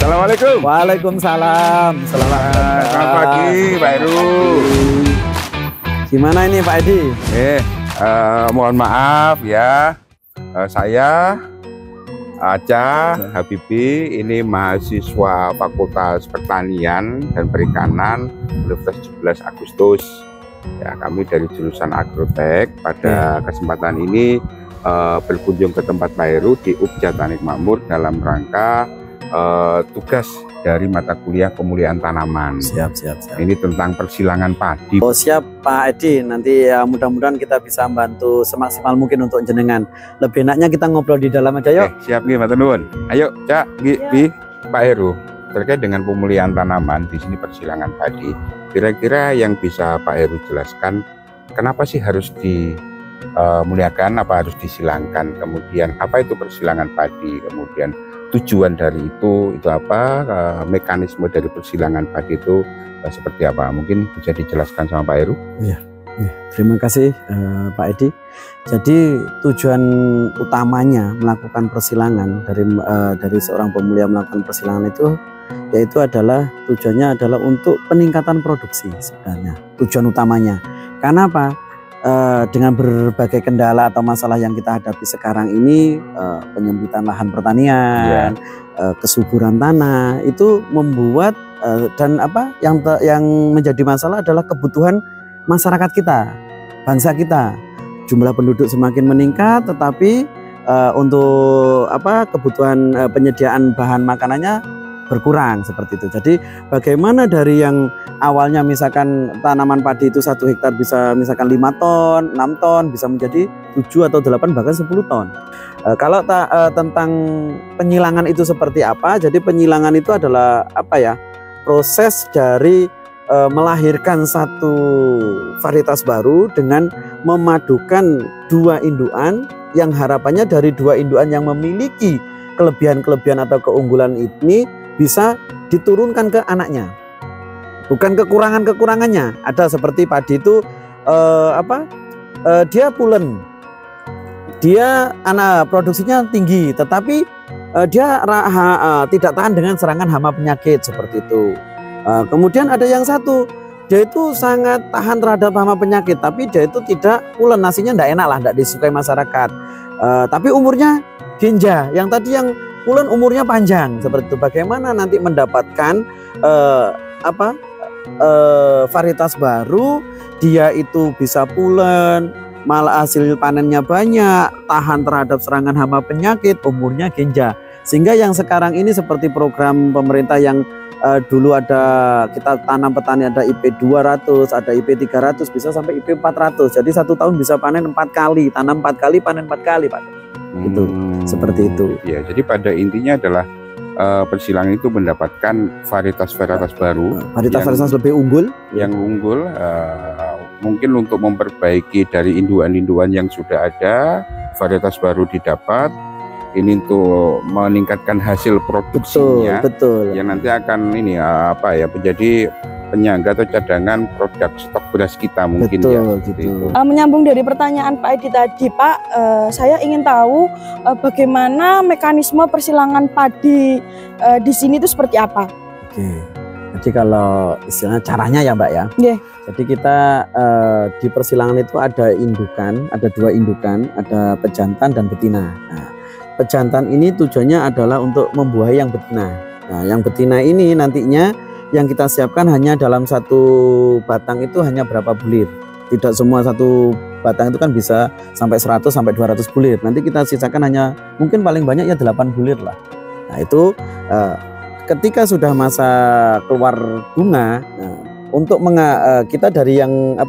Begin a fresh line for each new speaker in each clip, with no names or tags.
Assalamualaikum.
Waalaikumsalam.
Selamat pagi Pak Heru.
Gimana ini Pak Edi?
Mohon maaf ya, saya Aca Habibi, ini mahasiswa Fakultas Pertanian dan Perikanan Universitas 17 Agustus. Ya, kami dari jurusan Agrotek. Pada kesempatan ini berkunjung ke tempat Pak Heru di UPJA Tanik Makmur dalam rangka tugas dari mata kuliah pemulihan tanaman.
Siap.
Ini tentang persilangan padi.
Oh siap Pak Edi, nanti ya mudah-mudahan kita bisa membantu semaksimal mungkin untuk jenengan. Lebih enaknya kita ngobrol di dalam aja yuk.
Siap nih, Mas Tenun. Ayo, Cak, Bi, Pak Heru. Terkait dengan pemulihan tanaman, di sini persilangan padi. Kira-kira yang bisa Pak Heru jelaskan, kenapa sih harus dimuliakan, apa harus disilangkan? Kemudian apa itu persilangan padi? Kemudian tujuan dari itu apa, mekanisme dari persilangan padi itu seperti apa? Mungkin bisa dijelaskan sama Pak Heru.
Iya, terima kasih Pak Edi. Jadi tujuan utamanya melakukan persilangan dari seorang pemulia melakukan persilangan itu yaitu adalah tujuannya adalah untuk peningkatan produksi sebenarnya. Tujuan utamanya. Karena apa? Dengan berbagai kendala atau masalah yang kita hadapi sekarang ini, penyempitan lahan pertanian, kesuburan tanah, itu membuat dan apa yang menjadi masalah adalah kebutuhan masyarakat kita, bangsa kita. Jumlah penduduk semakin meningkat, tetapi untuk apa kebutuhan penyediaan bahan makanannya berkurang seperti itu. Jadi bagaimana dari yang awalnya misalkan tanaman padi itu 1 hektar bisa misalkan 5 ton, 6 ton, bisa menjadi 7 atau 8 bahkan 10 ton. Kalau tentang penyilangan itu seperti apa? Jadi penyilangan itu adalah apa ya? Proses dari melahirkan satu varietas baru dengan memadukan 2 indukan yang harapannya dari 2 indukan yang memiliki kelebihan-kelebihan atau keunggulan ini bisa diturunkan ke anaknya, bukan kekurangan-kekurangannya. Ada seperti padi itu dia pulen, dia produksinya tinggi, tetapi dia tidak tahan dengan serangan hama penyakit seperti itu. Kemudian ada yang satu, dia itu sangat tahan terhadap hama penyakit, tapi dia itu tidak pulen, nasinya tidak enak lah, tidak disukai masyarakat. Tapi umurnya genja, yang tadi yang pulen umurnya panjang seperti itu. Bagaimana nanti mendapatkan varietas baru, dia itu bisa pulen, malah hasil panennya banyak, tahan terhadap serangan hama penyakit, umurnya genja. Sehingga yang sekarang ini seperti program pemerintah yang dulu ada kita tanam petani, ada IP 200, ada IP 300, bisa sampai IP 400. Jadi 1 tahun bisa panen 4 kali, tanam 4 kali, panen 4 kali, Pak. Itu seperti itu
ya. Jadi pada intinya adalah persilangan itu mendapatkan varietas-varietas baru,
varietas lebih unggul,
yang unggul, mungkin untuk memperbaiki dari induan-induan yang sudah ada, varietas baru didapat, ini untuk meningkatkan hasil produksinya.
betul.
Yang nanti akan ini menjadi penyangga atau cadangan produk stok beras kita mungkin. Betul.
Menyambung dari pertanyaan Pak Edi tadi, Pak, saya ingin tahu bagaimana mekanisme persilangan padi di sini itu seperti apa?
Oke. Jadi kalau istilahnya caranya ya Mbak ya. Jadi kita di persilangan itu ada indukan, ada 2 indukan, ada pejantan dan betina. Nah, pejantan ini tujuannya adalah untuk membuahi yang betina. Nah, yang betina ini nantinya yang kita siapkan hanya dalam 1 batang itu hanya berapa bulir. Tidak semua 1 batang itu kan bisa sampai 100 sampai 200 bulir. Nanti kita sisakan hanya mungkin paling banyak ya 8 bulir lah. Nah itu ketika sudah masa keluar bunga, untuk kita dari yang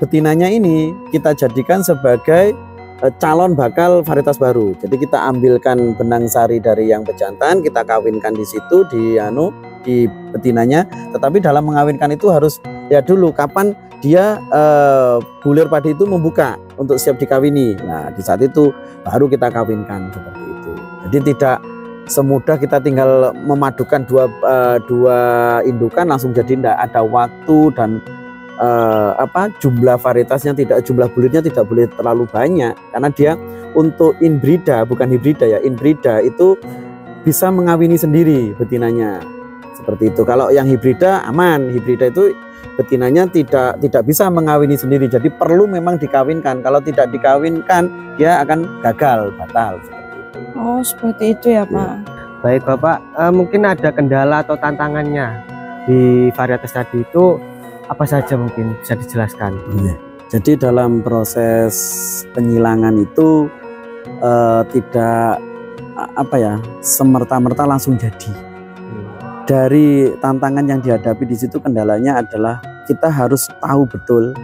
betinanya ini kita jadikan sebagai calon bakal varietas baru. Jadi kita ambilkan benang sari dari yang pejantan, kita kawinkan di situ di betinanya. Tetapi dalam mengawinkan itu harus ya dulu kapan dia bulir padi itu membuka untuk siap dikawini. Nah di saat itu baru kita kawinkan seperti itu. Jadi tidak semudah kita tinggal memadukan dua indukan langsung jadi, tidak ada waktu dan jumlah varietasnya jumlah bulirnya tidak boleh terlalu banyak, karena dia untuk inbrida bukan hibrida ya. Inbrida itu bisa mengawini sendiri betinanya. Seperti itu. Kalau yang hibrida aman, hibrida itu betinanya tidak bisa mengawini sendiri. Jadi perlu memang dikawinkan. Kalau tidak dikawinkan dia akan gagal, batal seperti itu.
Oh, seperti itu ya, Pak.
Baik Bapak, mungkin ada kendala atau tantangannya di varietas tadi itu apa saja, mungkin bisa dijelaskan?
Jadi dalam proses penyilangan itu tidak semerta-merta langsung jadi. Dari tantangan yang dihadapi di situ, kendalanya adalah kita harus tahu betul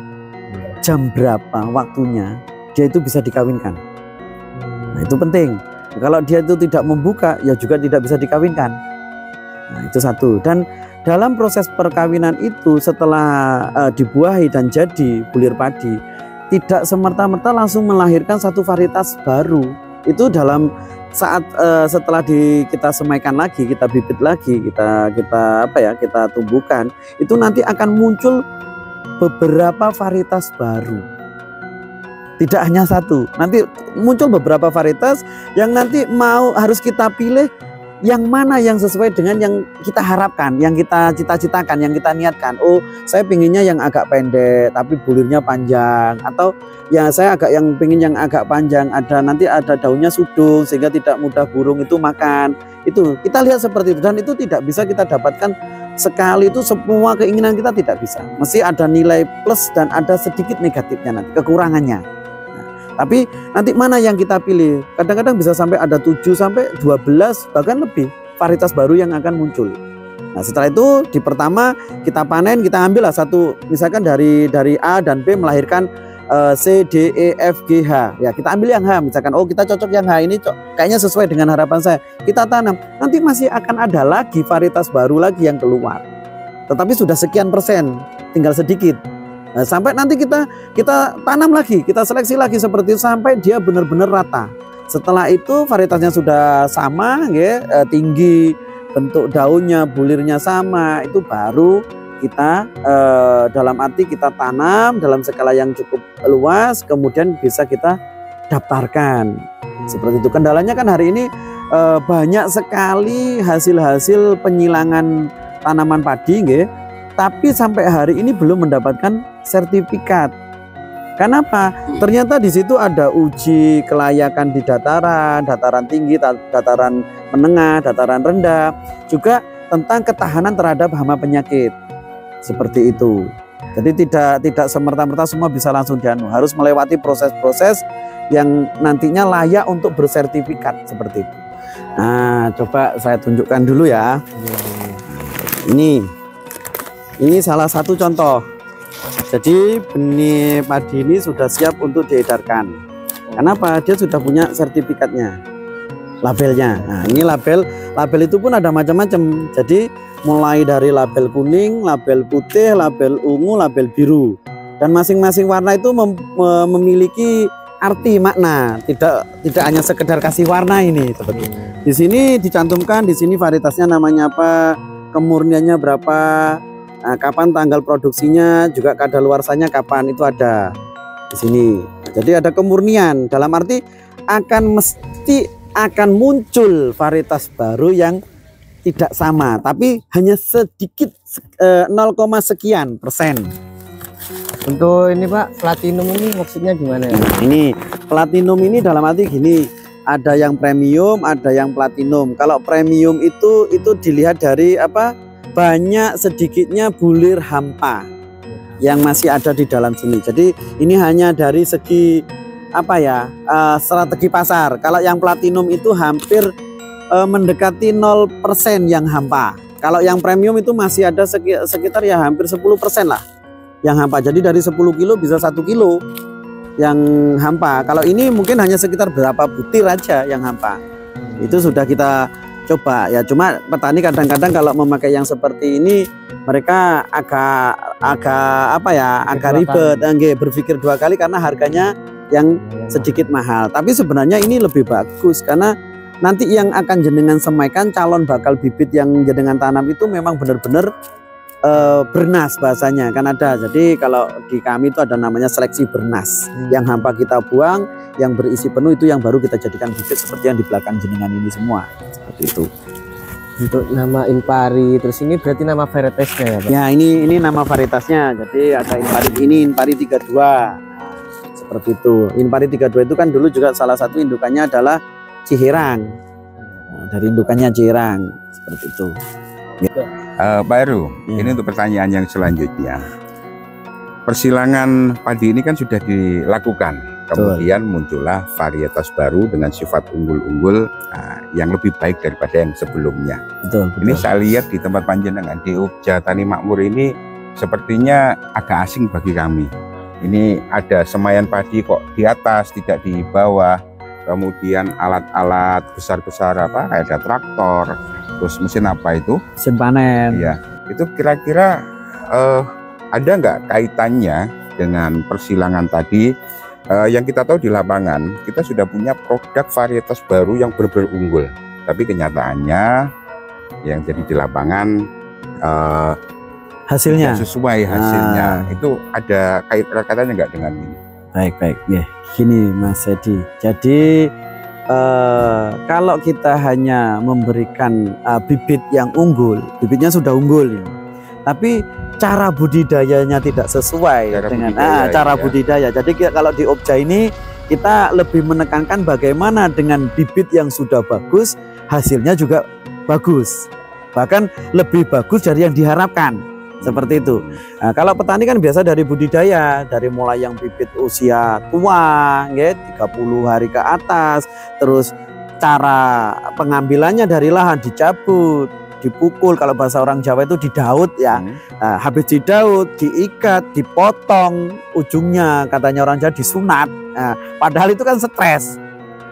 jam berapa waktunya dia itu bisa dikawinkan. Nah, itu penting. Kalau dia itu tidak membuka, ya juga tidak bisa dikawinkan. Nah, itu satu. Dan dalam proses perkawinan itu, setelah dibuahi dan jadi bulir padi, tidak semerta-merta langsung melahirkan satu varietas baru. Itu dalam saat setelah kita semaikan lagi, kita bibit lagi, kita tumbuhkan, itu nanti akan muncul beberapa varietas baru. Tidak hanya satu, nanti muncul beberapa varietas yang nanti harus kita pilih yang mana yang sesuai dengan yang kita harapkan, yang kita cita-citakan, yang kita niatkan. Oh, saya pinginnya yang agak pendek tapi bulirnya panjang, atau ya saya pingin yang agak panjang, nanti ada daunnya sudung sehingga tidak mudah burung itu makan. Itu kita lihat seperti itu, dan itu tidak bisa kita dapatkan sekali itu semua keinginan kita, tidak bisa. Mesti ada nilai plus dan ada sedikit negatifnya nanti, kekurangannya. Tapi nanti mana yang kita pilih? Kadang-kadang bisa sampai ada 7 sampai 12 bahkan lebih varietas baru yang akan muncul. Nah, setelah itu di pertama kita panen, kita ambil lah satu, misalkan dari A dan B melahirkan C, D, E, F, G, H. Ya, kita ambil yang H, misalkan oh kita cocok yang H ini, kayaknya sesuai dengan harapan saya. Kita tanam. Nanti masih akan ada lagi varietas baru lagi yang keluar. Tetapi sudah sekian persen, tinggal sedikit. Nah, sampai nanti kita tanam lagi, kita seleksi lagi seperti itu sampai dia benar-benar rata. Setelah itu varietasnya sudah sama, tinggi, bentuk daunnya, bulirnya sama, itu baru kita dalam arti kita tanam dalam skala yang cukup luas, kemudian bisa kita daftarkan. Seperti itu. Kendalanya kan hari ini banyak sekali hasil-hasil penyilangan tanaman padi, tapi sampai hari ini belum mendapatkan sertifikat. Kenapa? Ternyata di situ ada uji kelayakan di dataran tinggi, dataran menengah, dataran rendah, juga tentang ketahanan terhadap hama penyakit. Seperti itu. Jadi tidak semerta-merta semua bisa langsung harus melewati proses-proses yang nantinya layak untuk bersertifikat seperti itu. Nah, coba saya tunjukkan dulu ya. Ini salah satu contoh. Jadi benih padi ini sudah siap untuk diedarkan. Kenapa? Dia sudah punya sertifikatnya, labelnya. Nah, ini label itu pun ada macam-macam. Jadi mulai dari label kuning, label putih, label ungu, label biru. Dan masing-masing warna itu memiliki arti makna. Tidak hanya sekedar kasih warna ini. Seperti di sini dicantumkan, di sini varietasnya namanya apa, kemurniannya berapa. Nah, kapan tanggal produksinya, juga kadaluarsanya kapan, itu ada di sini. Jadi ada kemurnian, dalam arti akan muncul varietas baru yang tidak sama, tapi hanya sedikit 0, sekian persen.
Untuk ini Pak, platinum ini maksudnya gimana ya?
Nah, ini platinum ini dalam arti gini, ada yang premium, ada yang platinum. Kalau premium itu dilihat dari apa? Banyak sedikitnya bulir hampa yang masih ada di dalam sini. Jadi ini hanya dari segi strategi pasar. Kalau yang platinum itu hampir mendekati 0% yang hampa. Kalau yang premium itu masih ada sekitar ya hampir 10% lah yang hampa. Jadi dari 10 kilo bisa 1 kilo yang hampa. Kalau ini mungkin hanya sekitar berapa butir aja yang hampa. Itu sudah kita coba ya, cuma petani kadang-kadang kalau memakai yang seperti ini mereka agak ribet, berpikir 2 kali karena harganya yang sedikit mahal. Tapi sebenarnya ini lebih bagus karena nanti yang akan jenengan semaikan, calon bakal bibit yang jenengan tanam itu memang benar-benar bernas bahasanya kan ada. Jadi kalau di kami itu ada namanya seleksi bernas. Yang hampa kita buang, yang berisi penuh itu yang baru kita jadikan bibit seperti yang di belakang jenengan ini semua. Seperti itu.
Untuk nama Inpari, terus ini berarti nama varietasnya ya Pak?
Ya ini nama varietasnya. Jadi ada Inpari ini, Inpari 32. Nah, seperti itu. Inpari 32 itu kan dulu juga salah satu indukannya adalah Ciherang. Nah, dari indukannya Ciherang seperti itu.
Pak Heru, ini untuk pertanyaan yang selanjutnya. Persilangan padi ini kan sudah dilakukan, kemudian muncullah varietas baru dengan sifat unggul-unggul yang lebih baik daripada yang sebelumnya.
Betul.
Ini saya lihat di tempat panjenengan di Ugja Tani Makmur ini sepertinya agak asing bagi kami. Ini ada semayan padi kok di atas, tidak di bawah. Kemudian alat-alat besar-besar apa, kayak ada traktor, terus mesin apa itu?
Mesin panen.
Iya, itu kira-kira ada nggak kaitannya dengan persilangan tadi? Yang kita tahu di lapangan, kita sudah punya produk varietas baru yang benar-benar unggul. Tapi kenyataannya yang jadi di lapangan
hasilnya
tidak sesuai hasilnya. Itu ada kaitannya nggak dengan ini?
Baik, ya. Gini Mas Edi. Jadi kalau kita hanya memberikan bibit yang unggul, bibitnya sudah unggul ini. Tapi cara budidayanya tidak sesuai dengan cara budidaya. Jadi kalau di Ugja ini kita lebih menekankan bagaimana dengan bibit yang sudah bagus, hasilnya juga bagus. Bahkan lebih bagus dari yang diharapkan. Seperti itu. Nah, kalau petani kan biasa dari budidaya, dari mulai yang bibit usia tua, ya, 30 hari ke atas, terus cara pengambilannya dari lahan dicabut, dipukul, kalau bahasa orang Jawa itu didaut ya. Nah, habis didaut, diikat, dipotong, ujungnya katanya orang Jawa disunat. Nah, padahal itu kan stres.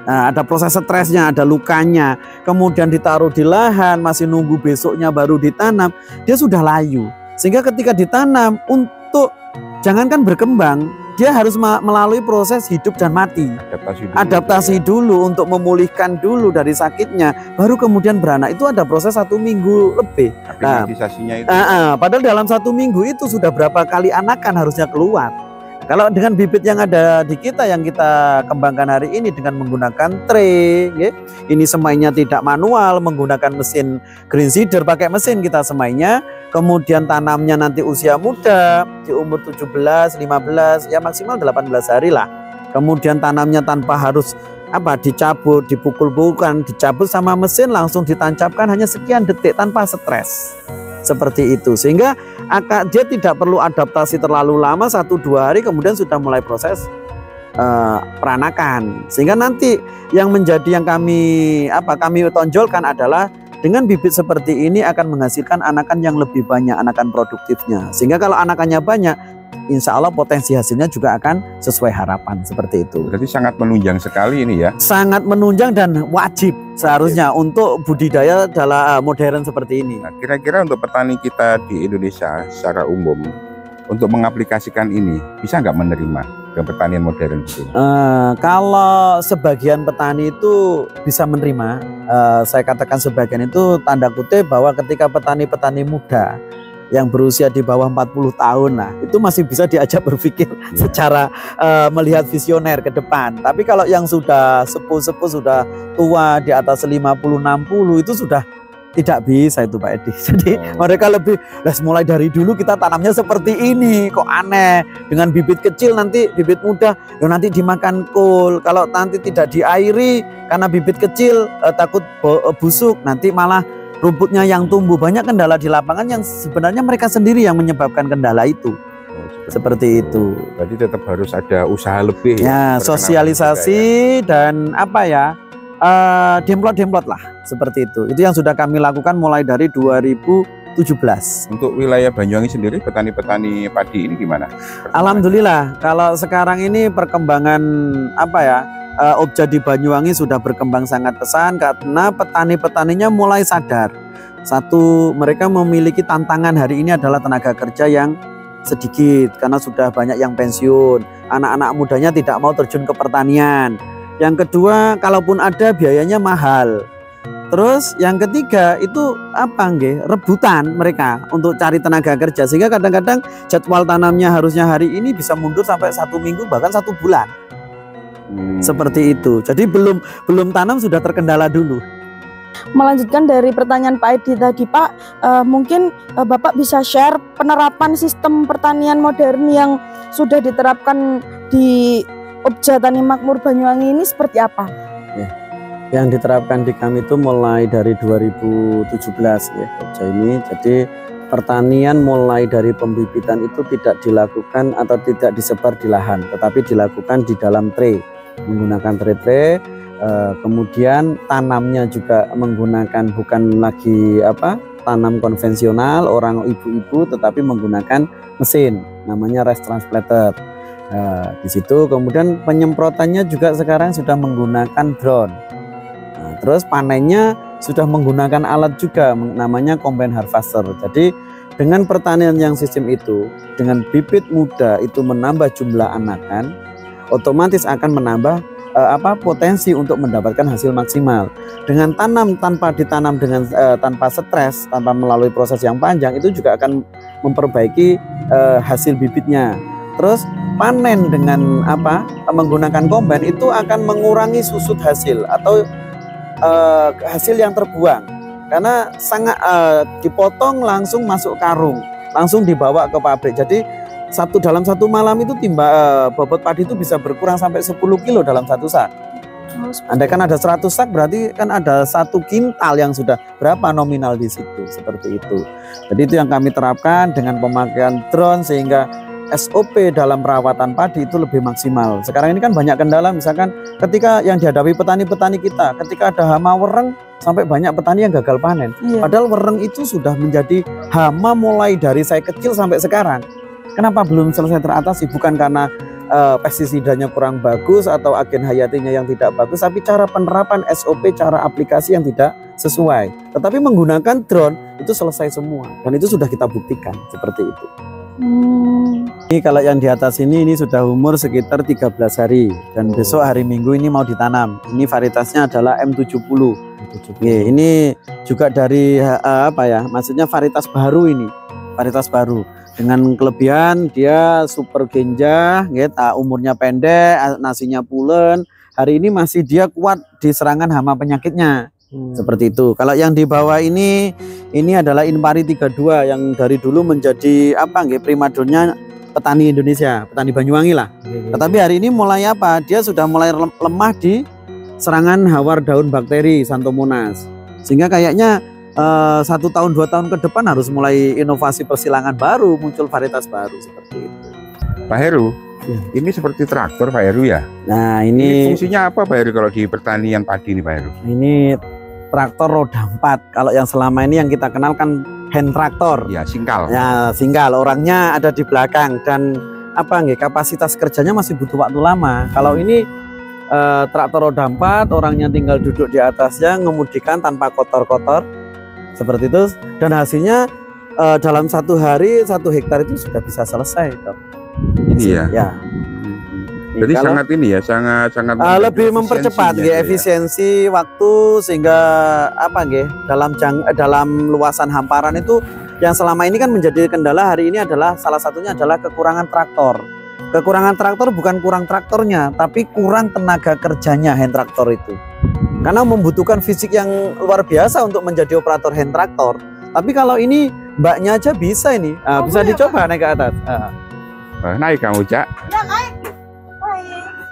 Nah, ada proses stresnya, ada lukanya, kemudian ditaruh di lahan, masih nunggu besoknya baru ditanam, dia sudah layu. Sehingga ketika ditanam, untuk jangankan berkembang, dia harus melalui proses hidup dan mati. Adaptasi dulu untuk memulihkan dulu dari sakitnya, baru kemudian beranak. Itu ada proses 1 minggu lebih.
Aklimatisasinya itu.
Padahal dalam 1 minggu itu sudah berapa kali anakan harusnya keluar. Kalau dengan bibit yang ada di kita, yang kita kembangkan hari ini dengan menggunakan tray, ya, ini semainya tidak manual, menggunakan mesin green seeder, pakai mesin kita semainya, kemudian tanamnya nanti usia muda, di umur 17, 15, ya maksimal 18 hari lah. Kemudian tanamnya tanpa harus dicabut, dipukul-pukulkan, dicabut sama mesin, langsung ditancapkan hanya sekian detik tanpa stres. Seperti itu, sehingga dia tidak perlu adaptasi terlalu lama, 1-2 hari kemudian sudah mulai proses peranakan. Sehingga nanti yang menjadi yang kami tonjolkan adalah dengan bibit seperti ini akan menghasilkan anakan yang lebih banyak, anakan produktifnya. Sehingga kalau anakannya banyak, insya Allah potensi hasilnya juga akan sesuai harapan, seperti itu.
Berarti sangat menunjang sekali ini ya?
Sangat menunjang dan wajib seharusnya untuk budidaya dalam modern seperti ini.
Nah, kira-kira untuk petani kita di Indonesia secara umum, untuk mengaplikasikan ini, bisa nggak menerima ke pertanian modern ini?
Kalau sebagian petani itu bisa menerima, saya katakan sebagian itu tanda kutip bahwa ketika petani-petani muda yang berusia di bawah 40 tahun, nah itu masih bisa diajak berpikir secara melihat visioner ke depan. Tapi kalau yang sudah sepuh-sepuh, sudah tua di atas 50-60 itu sudah tidak bisa itu Pak Edi. Jadi mereka lebih, mulai dari dulu kita tanamnya seperti ini, kok aneh, dengan bibit kecil nanti bibit muda, ya nanti dimakan kul. Kalau nanti tidak diairi karena bibit kecil takut busuk, nanti malah rumputnya yang tumbuh. Banyak kendala di lapangan yang sebenarnya mereka sendiri yang menyebabkan kendala itu. Seperti itu.
Berarti tetap harus ada usaha lebih
ya, sosialisasi dan demplot-demplot lah, seperti itu. Itu yang sudah kami lakukan mulai dari 2017.
Untuk wilayah Banyuwangi sendiri, petani-petani padi ini gimana?
Alhamdulillah, kalau sekarang ini perkembangan Ugja di Banyuwangi sudah berkembang sangat pesat karena petani-petaninya mulai sadar. Satu, mereka memiliki tantangan hari ini adalah tenaga kerja yang sedikit karena sudah banyak yang pensiun. Anak-anak mudanya tidak mau terjun ke pertanian. Yang kedua, kalaupun ada biayanya mahal. Terus yang ketiga itu apa nggih? Rebutan mereka untuk cari tenaga kerja, sehingga kadang-kadang jadwal tanamnya harusnya hari ini bisa mundur sampai 1 minggu bahkan 1 bulan. Seperti itu. Jadi belum tanam sudah terkendala dulu.
Melanjutkan dari pertanyaan Pak Edi tadi, Pak, mungkin Bapak bisa share penerapan sistem pertanian modern yang sudah diterapkan di Obja Tani Makmur Banyuwangi ini seperti apa?
Ya. Yang diterapkan di kami itu mulai dari 2017 ya Obja ini. Jadi pertanian mulai dari pembibitan itu tidak dilakukan atau tidak disebar di lahan, tetapi dilakukan di dalam tray, menggunakan tray. Kemudian tanamnya juga menggunakan bukan lagi tanam konvensional orang ibu-ibu, tetapi menggunakan mesin namanya rice transplanter. Di situ kemudian penyemprotannya juga sekarang sudah menggunakan drone. Terus panennya sudah menggunakan alat juga namanya combine harvester. Jadi dengan pertanian yang sistem itu, dengan bibit muda itu menambah jumlah anakan, otomatis akan menambah potensi untuk mendapatkan hasil maksimal. Dengan tanam tanpa ditanam dengan tanpa stres, tanpa melalui proses yang panjang, itu juga akan memperbaiki hasil bibitnya. Terus panen dengan menggunakan combine itu akan mengurangi susut hasil atau hasil yang terbuang, karena sangat dipotong langsung masuk karung, langsung dibawa ke pabrik. Jadi dalam satu malam itu bobot padi itu bisa berkurang sampai 10 kilo dalam satu sak. Andai kan ada 100 sak, berarti kan ada 1 kintal yang sudah berapa nominal di situ, seperti itu. Jadi itu yang kami terapkan dengan pemakaian drone, sehingga SOP dalam perawatan padi itu lebih maksimal. Sekarang ini kan banyak kendala, misalkan ketika yang dihadapi petani-petani kita, ketika ada hama wereng, sampai banyak petani yang gagal panen. Padahal wereng itu sudah menjadi hama mulai dari saya kecil sampai sekarang. Kenapa belum selesai teratasi? Bukan karena pestisidanya kurang bagus atau agen hayatinya yang tidak bagus, tapi cara penerapan SOP, cara aplikasi yang tidak sesuai. Tetapi menggunakan drone itu selesai semua, dan itu sudah kita buktikan seperti itu. Ini kalau yang di atas ini sudah umur sekitar 13 hari dan besok hari Minggu ini mau ditanam. Ini varietasnya adalah M70. Ini juga dari maksudnya varietas baru ini, varietas baru dengan kelebihan dia super genjah, umurnya pendek, nasinya pulen. Hari ini masih dia kuat di serangan hama penyakitnya. Seperti itu. Kalau yang di bawah ini adalah Inpari 32 yang dari dulu menjadi primadonnya petani Indonesia, petani Banyuwangi lah. Tetapi hari ini mulai dia sudah mulai lemah di serangan hawar daun bakteri Xanthomonas. Sehingga kayaknya 1 tahun 2 tahun ke depan harus mulai inovasi persilangan baru, muncul varietas baru seperti itu.
Pak Heru, ini seperti traktor Pak Heru ya?
Nah ini
fungsinya apa Pak Heru kalau di pertanian padi ini Pak Heru?
Ini traktor roda 4. Kalau yang selama ini yang kita kenal kan hand traktor.
Ya, singkal.
Ya, singkal. Orangnya ada di belakang dan kapasitas kerjanya masih butuh waktu lama. Kalau ini traktor roda 4, orangnya tinggal duduk di atasnya, ngemudikan tanpa kotor-kotor. Seperti itu, dan hasilnya dalam 1 hari 1 hektar itu sudah bisa selesai, Dok.
Ini ya. Jadi
kalau,
sangat
lebih mempercepat efisiensi waktu, sehingga dalam luasan hamparan itu yang selama ini kan menjadi kendala hari ini adalah salah satunya adalah kekurangan traktor. Kekurangan traktor bukan kurang traktornya, tapi kurang tenaga kerjanya hand traktor itu. Karena membutuhkan fisik yang luar biasa untuk menjadi operator hand traktor. Tapi kalau ini mbaknya aja bisa ini, bisa dicoba naik ke atas.
Naik kamu, Cak.
Ya, naik.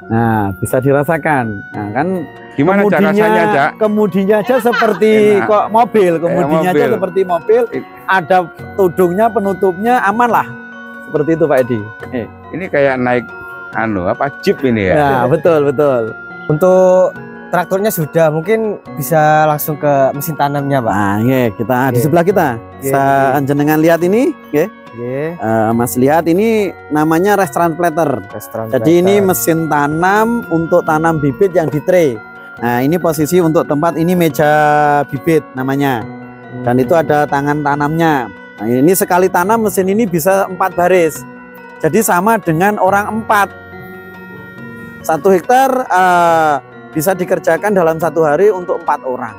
Nah, bisa dirasakan. Nah, kan
gimana rasanya, Cak?
Kemudinya aja seperti kok mobil, kemudinya aja seperti mobil, ada tudungnya, penutupnya, aman lah. Seperti itu Pak Edi.
Ini kayak naik jeep ini ya?
Ya, betul. Untuk traktornya sudah, mungkin bisa langsung ke mesin tanamnya, Pak.
Nah, kita di sebelah kita. Bisa jenengan lihat ini, Mas lihat ini namanya rice transplanter. Jadi ini mesin tanam untuk tanam bibit yang di tray. Nah, ini posisi untuk tempat, ini meja bibit namanya. Dan itu ada tangan tanamnya. Nah, ini sekali tanam mesin ini bisa 4 baris. Jadi sama dengan orang 4. 1 hektar bisa dikerjakan dalam 1 hari untuk 4 orang.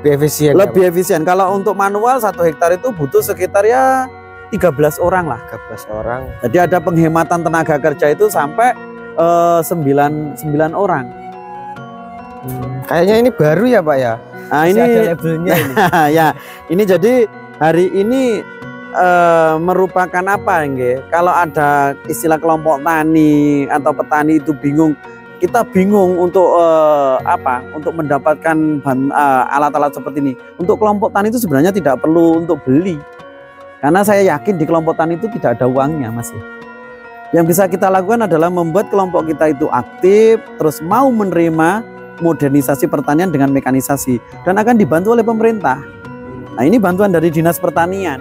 lebih efisien.
Lebih efisien. Kalau untuk manual 1 hektar itu butuh sekitar ya 13 orang lah.
13 orang.
Jadi ada penghematan tenaga kerja itu sampai 9 orang.
Kayaknya ini baru ya Pak ya.
Nah,
Masih
ini
ada labelnya ini.
ya, ini jadi hari ini merupakan apa nggih? Kalau ada istilah kelompok tani atau petani itu bingung, kita bingung untuk apa? Untuk mendapatkan alat-alat seperti ini. Untuk kelompok tani itu sebenarnya tidak perlu untuk beli. Karena saya yakin di kelompok tani itu tidak ada uangnya, Mas. Yang bisa kita lakukan adalah membuat kelompok kita itu aktif, terus mau menerima modernisasi pertanian dengan mekanisasi, dan akan dibantu oleh pemerintah. Nah, ini bantuan dari Dinas Pertanian.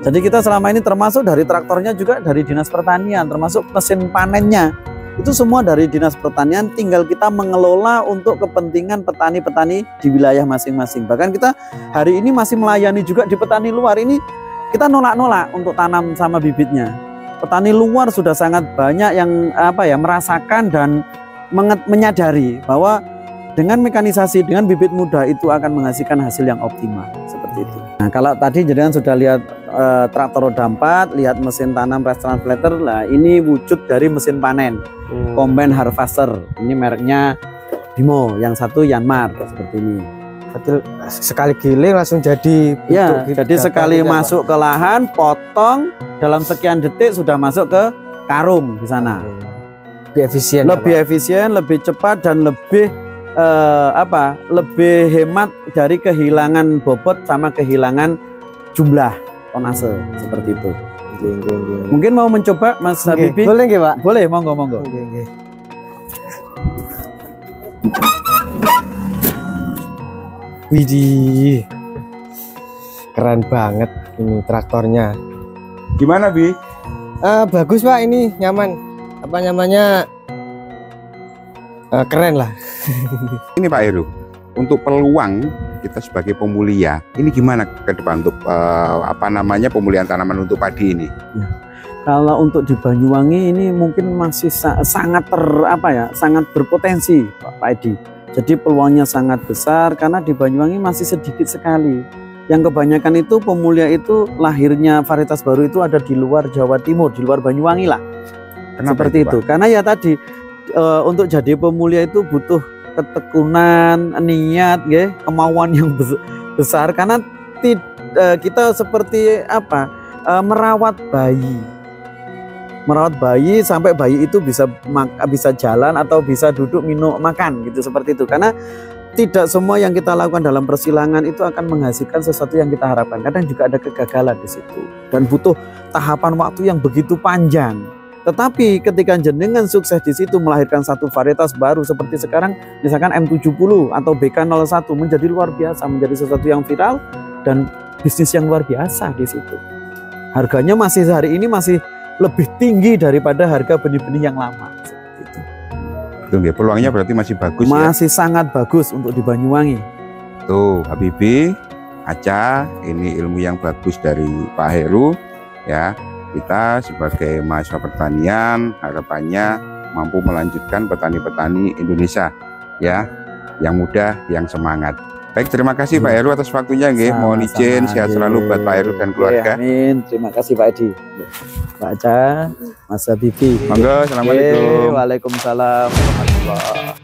Jadi kita selama ini termasuk dari traktornya juga dari Dinas Pertanian, termasuk mesin panennya. Itu semua dari Dinas Pertanian, tinggal kita mengelola untuk kepentingan petani-petani di wilayah masing-masing. Bahkan kita hari ini masih melayani juga di petani luar. Ini kita nolak-nolak untuk tanam sama bibitnya. Petani luar sudah sangat banyak yang merasakan dan menyadari bahwa dengan mekanisasi, dengan bibit muda itu akan menghasilkan hasil yang optimal seperti itu. Nah, kalau tadi jenengan sudah lihat traktor roda 4, lihat mesin tanam rice transplanter, lah ini wujud dari mesin panen combine harvester. Ini mereknya Bimo, yang satu Yanmar seperti ini.
Sekali giling langsung jadi.
Ya, jadi sekali masuk ke lahan, potong dalam sekian detik sudah masuk ke karung di sana.
Lebih efisien.
Lebih efisien, lebih cepat dan lebih lebih hemat dari kehilangan bobot sama kehilangan jumlah tonase seperti itu. Mungkin mau mencoba Mas Habibie?
Boleh nggih, Pak?
Boleh, monggo.
Widih, keren banget ini traktornya.
Gimana, Bi?
Bagus Pak, ini nyaman. Apa namanya? Keren lah.
Ini Pak Heru, untuk peluang kita sebagai pemulia, ini gimana ke depan untuk pemulihan tanaman untuk padi ini?
Ya. Kalau untuk di Banyuwangi ini mungkin masih sangat sangat berpotensi Pak Edi. Jadi peluangnya sangat besar karena di Banyuwangi masih sedikit sekali. Yang kebanyakan itu pemulia itu lahirnya varietas baru itu ada di luar Jawa Timur, di luar Banyuwangi lah.
Kenapa
seperti itu? Karena ya tadi untuk jadi pemulia itu butuh ketekunan, niat, kemauan yang besar. Karena kita seperti merawat bayi sampai bayi itu bisa jalan atau bisa duduk minum makan gitu, seperti itu. Karena tidak semua yang kita lakukan dalam persilangan itu akan menghasilkan sesuatu yang kita harapkan. Kadang juga ada kegagalan di situ dan butuh tahapan waktu yang begitu panjang. Tetapi ketika jenengan sukses di situ melahirkan satu varietas baru seperti sekarang misalkan M70 atau BK01 menjadi luar biasa, menjadi sesuatu yang viral dan bisnis yang luar biasa di situ. Harganya masih hari ini masih lebih tinggi daripada harga benih-benih yang lama. Seperti itu.
Tuh, peluangnya berarti masih bagus.
Masih sangat bagus untuk di Banyuwangi.
Tuh, Habibie, Aca, ini ilmu yang bagus dari Pak Heru ya. Kita sebagai mahasiswa pertanian harapannya mampu melanjutkan petani-petani Indonesia ya, yang muda, yang semangat. Baik, terima kasih Pak Heru atas waktunya nggih. Mohon izin sehat selalu buat Pak Heru dan keluarga.
Amin. Terima kasih Pak Edi. Pak Aca, Mas Habibie.
Monggo, assalamualaikum.
Waalaikumsalam warahmatullahi wabarakatuh.